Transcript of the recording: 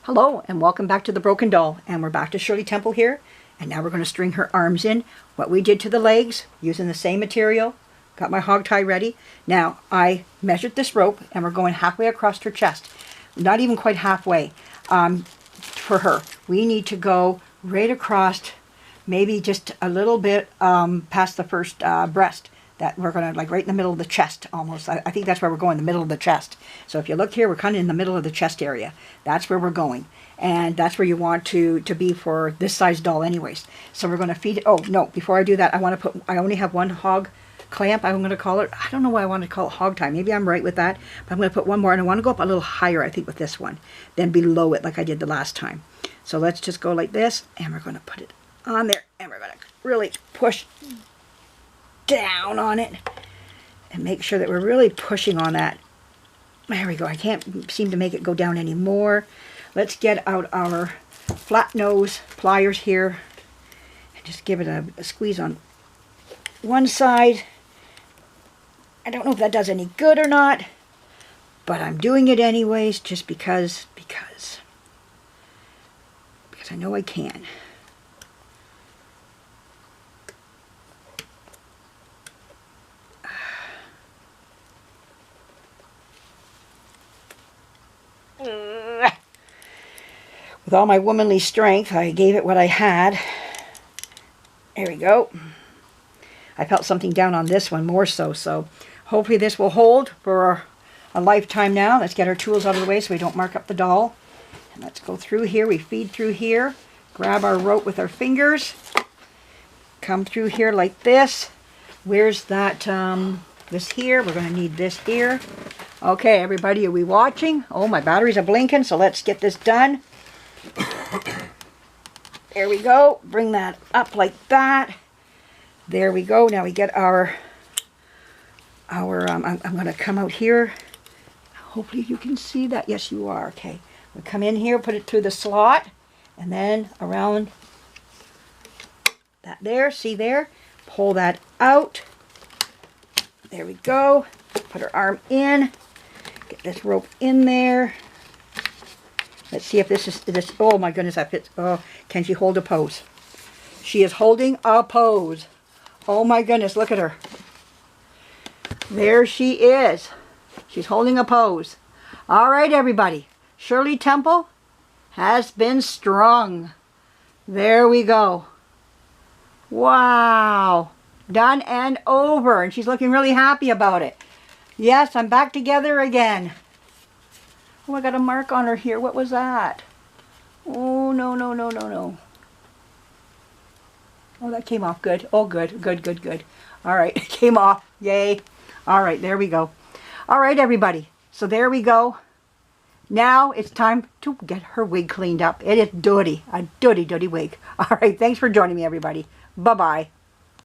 Hello and welcome back to the Broken Doll, and we're back to Shirley Temple here, and now we're going to string her arms in. What we did to the legs using the same material. Got my hog tie ready. Now I measured this rope and we're going halfway across her chest. Not even quite halfway. For her we need to go right across, maybe just a little bit past the first breast. That we're going to, like, right in the middle of the chest almost. I think that's where we're going, the middle of the chest. So if you look here, we're kind of in the middle of the chest area. That's where we're going. And that's where you want to be for this size doll anyways. So we're going to feed it. Oh, no, before I do that, I only have one hog clamp, I'm going to call it. I don't know why I want to call it hog tie. Maybe I'm right with that. But I'm going to put one more, and I want to go up a little higher, I think, with this one than below it like I did the last time. So let's just go like this, and we're going to put it on there, and we're going to really push down on it and make sure that we're really pushing on that. There we go. I can't seem to make it go down anymore. Let's get out our flat nose pliers here and just give it a squeeze on one side. I don't know if that does any good or not, but I'm doing it anyways just because I know I can. With all my womanly strength, I gave it what I had. There we go. I felt something down on this one more so hopefully this will hold for a lifetime now. Let's get our tools out of the way so we don't mark up the doll. And let's go through here. We feed through here. Grab our rope with our fingers. Come through here like this. Where's that, this here? We're going to need this here. Okay, everybody, are we watching? Oh, my batteries are blinking, so let's get this done. There we go. Bring that up like that. There we go. Now we get our I'm going to come out here. Hopefully you can see that. Yes, you are. Okay. We come in here, put it through the slot, and then around that there. See there? Pull that out. There we go. Put her arm in. Get this rope in there. Let's see if this is this. Oh my goodness, that fits. Oh, can she hold a pose? She is holding a pose. Oh my goodness, look at her. There she is. She's holding a pose. All right, everybody. Shirley Temple has been strung. There we go. Wow. Done and over. And she's looking really happy about it. Yes, I'm back together again. Oh, I got a mark on her here. What was that? Oh, no. Oh, that came off good. Oh, good. All right, it came off. Yay. All right, there we go. All right, everybody. So there we go. Now it's time to get her wig cleaned up. It is a dirty wig. All right, thanks for joining me, everybody. Bye-bye.